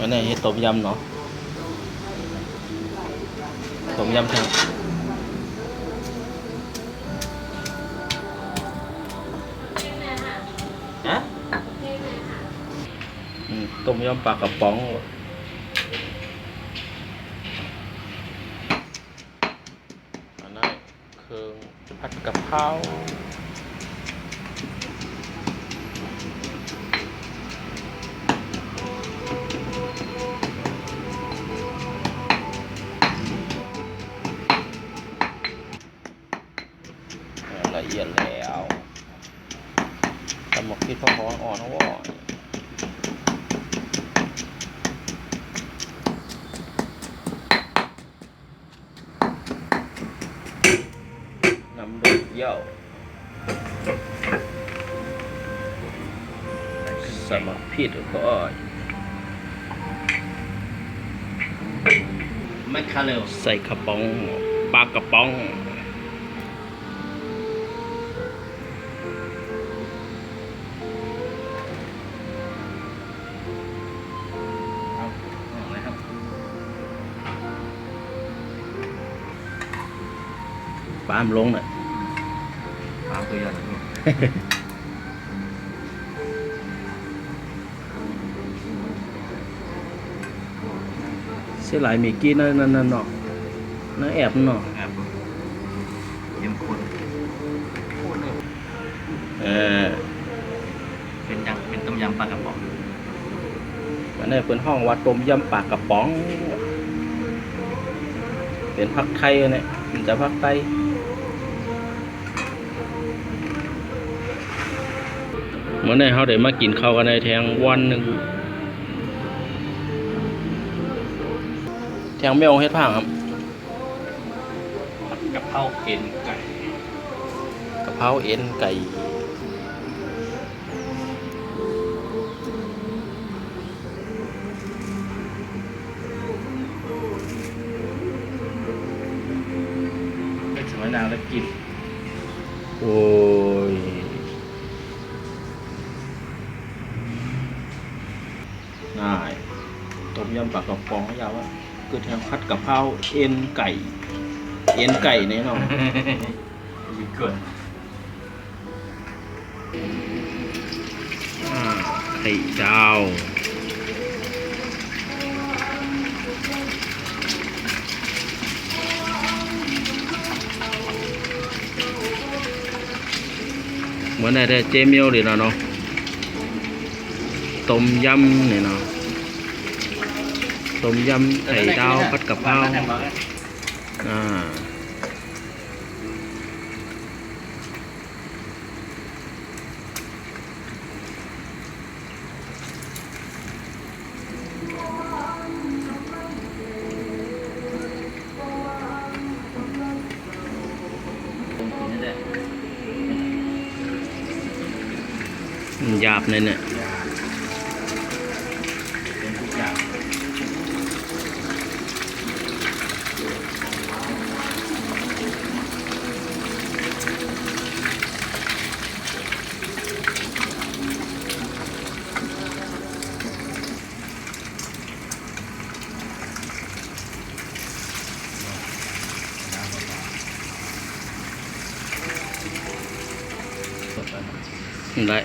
อันนี้เฮ็ดต้มยำเนาะต้มยำแทงฮะต้มยำปลากระป๋องอันนั้นคือผัดกะเพราละเอียดแล้วตำหมกพริกพอหอมอ่อนนะวะน้ำดุเยี่ยวสมัครผิดก็ไม่คาเร็วใส่กระป๋องปลากระป๋องปลามลงน่ะปลาตัวใหญ่เสียหลายมีกี้นั่นเนาะนั่นแอบเนาะครับเยี่ยมคนเป็นต้มยำปลากระป๋องอันนี้เป็นห้องว่าต้มยำปลากระป๋องเป็นผักไทยเนี่ยมันจะผักไทยเมื่อไหร่เขาได้มากินข้าวกันในแทงวันหนึ่งแทงไม่เอาเฮ็ดผังครับกะเพราเอ็นไก่กะเพราเอ็นไก่เป็นสมัยนางแล้วกินโอ้ยง่ายต้มยำปลากระป๋องยาวว่าคือแทงผัดกะเพราเอ็นไก่แน่นอนมีเกินไข่ดาวเหมือนได้เจมิลเลยเนาะต้มยำเนี่ยเนาะต้มยำไข่ดาวผัดกะเพราหยาบเลยเนี่ยเป็นทุกอย่างได้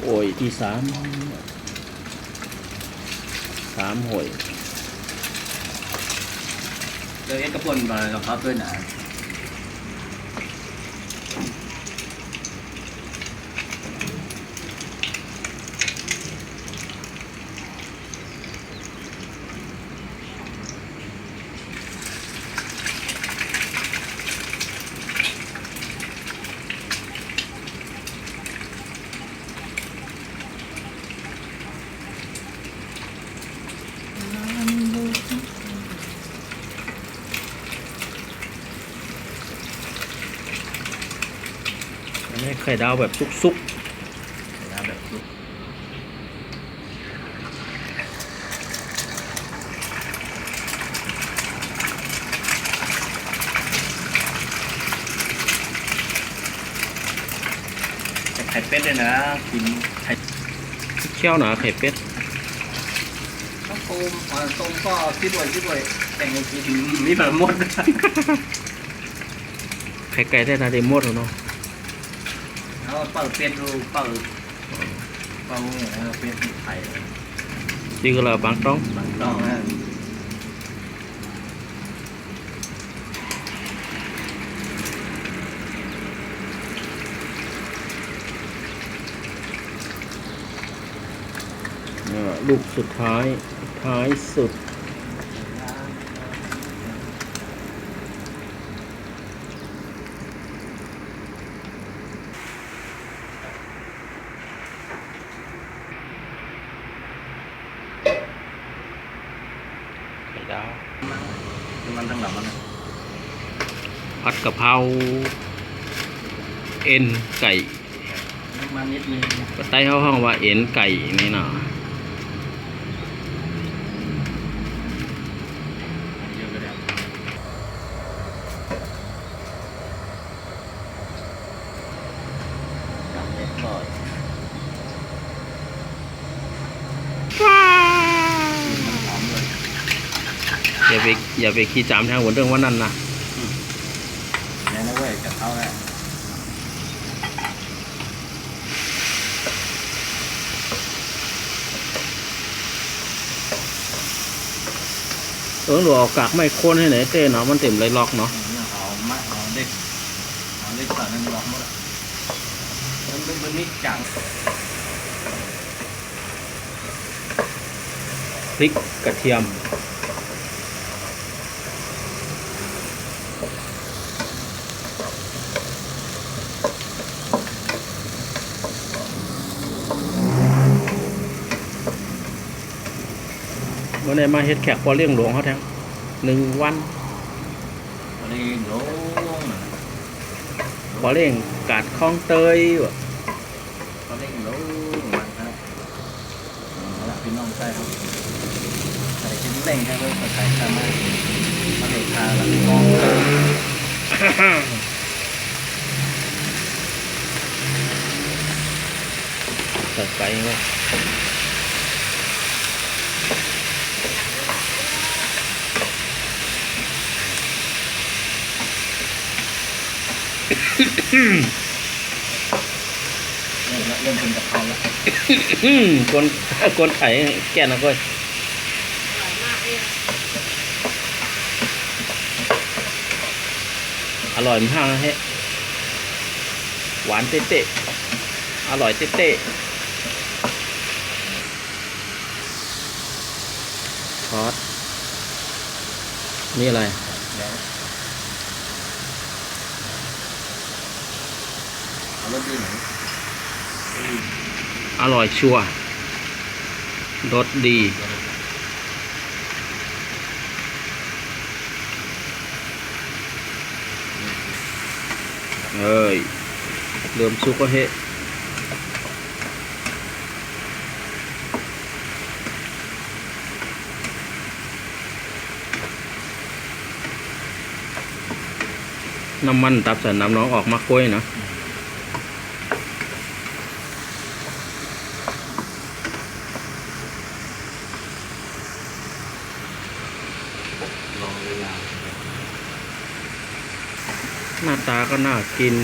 โอ้ยที่สามหอยเดี๋ยวเอ็กกระปุนมากับเขาด้วยนะ อันนี้ไข่ดาวแบบซุก แล้วแบบซุปไข่เป็ดเลยนะกินไข่ ๆเคี่ยวหนาไข่เป็ด ข้าวต้มต้มก็ที่บ่อยแต่งให้กินมีแบบหมด ไข่ไก่ได้นาเดมดเนาะ แล้วเปิดเป็ดดูเปิดเป็ดไข่ นี่ก็เราบางต้อง บางต้องนะ ลูกสุดท้ายสุดไข่ดาว มันทั้งหลังมัน ผัดกะเพราเอ็นไก่ มันนิดนึง ก็ใต้ห้องว่าเอ็นไก่นี่เนาะ เยอะก็ได้จับเล็กก่อนมันหอมเลย อย่าไปขี้จามทางหัวเรื่องว่านั่นนะ เนี่ยนะเว้ยจะเข้าแล้ว หลวกกากไม่ค้นให้ไหนเต้เนาะมันเต็มเลยล็อกเนาะ เอาเด็กตอนนั้นร้องหมดอ่ะมันเป็นนิดจัง พริกกระเทียมวันนี้มาเฮ็ดแขกพอเลี้ยงหลวงเขาแท้1 วัน อันนี้โล่งนะ พอเลี้ยงกาดคลองเตยว่ะ อันนี้โล่งมันนะแล้วพี่น้องใส่ครับใส่ชิ้นเล่งใช่ไหมใส่ทำมาเด็กทาแล้วมอง ใส่ไก่ว่ะ เริ่มเป็นกะเพราแล้ว คนไข่แก่นะก้อยอร่อยมากนะเฮ้หวานเต๊ะๆอร่อยเต๊ะๆซอสนี่อะไร เอารสดีหน่อย อร่อยชัวร์รสดีเอ้ยเริ่มสุกก็เฮะน้ำมันตับใส่น้ำน้องออกมากล้วยนะ ลองเวลา หน้าตาก็น่ากิน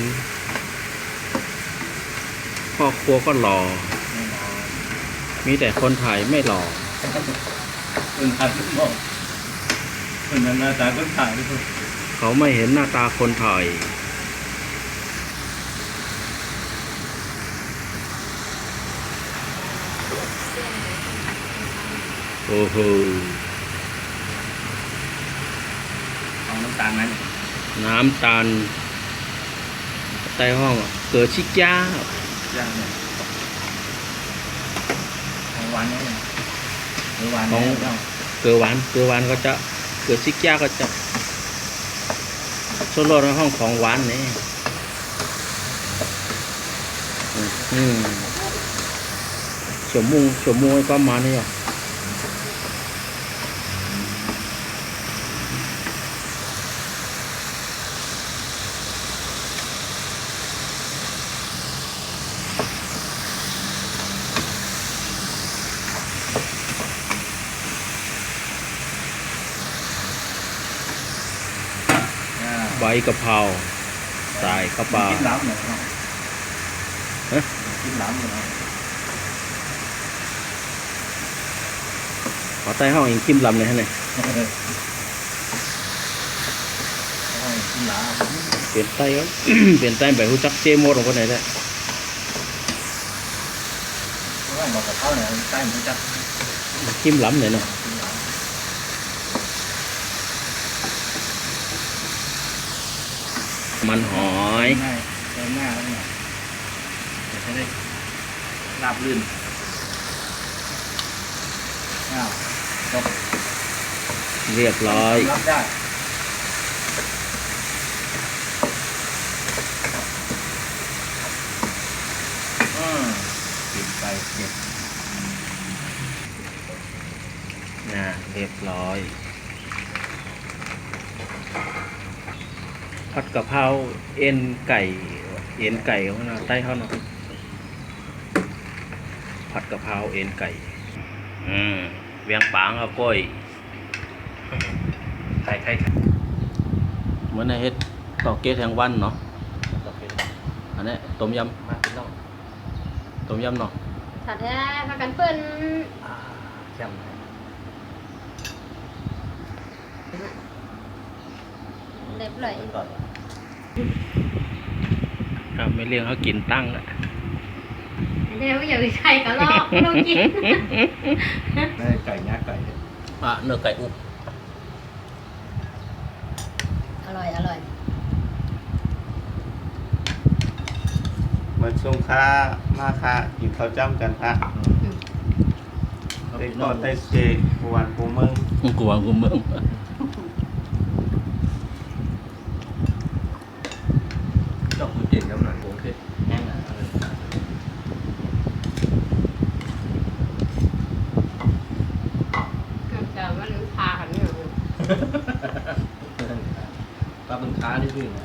พ่อครัวก็หล่อ แน่นอน มีแต่คนถ่ายไม่หล่อ คุณทัดบอกคุณนั้นหน้าตาก็ถ่ายด้วย เขาไม่เห็นหน้าตาคนถ่ายโอ้โห เอาน้ำตาลนั้น น้ำตาลใต้ห้องอะเกิดชิก้า ย่างเลยของหวานนี่หรือหวานนี่ต้อง เกลือหวานก็จะเกิดชิก้าก็จะโซโล่ในห้องของหวานนี่ อืมชั่วโมงประมาณนี้อ่ะใบกะเพราใส่เข้าไป กินล้ำเลยเนาะ ฮะ กินล้ำเลยเนาะ ขอใต้ห้องเองจิ้มลำเลยฮะเนี่ย กินล้ำ เปลี่ยนไต้ครับ เปลี่ยนไต้แบบรู้จักเจโมดของคนไหนได้ เพราะว่าบอกกับเขาเนี่ยใต้มันจะ จิ้มลำเลยเนาะ กินล้ำ มันหอย ง่ายเติมหน้าแล้วเนี่ยจะได้ราบรื่นอ้าวจบ เรียบร้อย รับได้ปิดไปเก็บ เรียบร้อยผัดกะเพราเอ็นไก่เขานะใต้เขาเนาะผัดกะเพราเอ็นไก่เวียงปางเอาก้อย ไข่ เหมือนในเฮ็ดต่อเกตแทงวันเนาะ ต่อไป อันนี้ต้มย มาพี่น้อง ำต้มยำเนาะ สัตว์แท้พากันเปิ้น เข้ม เล็บเลย ก่อน ไม่เลี้ยงเขากินตั้งอะ เดี๋ยวอย่าไปใส่กระลอกต้องกิน ได้ไก่ย่างไก่ เนื้อไก่อุบ อร่อย มาชมค้ามาค้ากินข้าวจ้ำกันฮะได้ก่อนได้เจปวันปูเมือง กูว่ากูเมือง ดอกกุเจ๋งแล้วหน่อยโอเคแห้งอ่ะ แต่มันพากันเนี่ย ปลาบึงค้าได้ด้วยนะ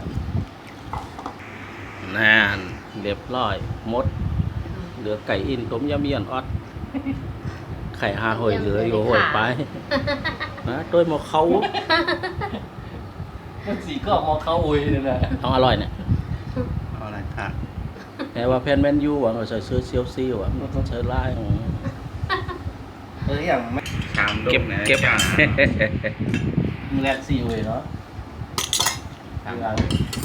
นั่นเรียบร้อยหมดเหลือไก่อินต้มยำเมียนออดไข่5 หอยเหลืออยู่หอยไปนะโดยหมอเขา สีก็มองเข้าอุ้ยเลยนะ ต้องอร่อยเนี่ย เอาอะไรค่ะ แต่ว่าแพนแมนยูหวังว่าใส่เสื้อเซียวซีหวังต้องใช้ลายของ อย่างไม่ ชาม เก็บ นะ เก็บ จ้า มีแรดซีอุ้ยเนาะ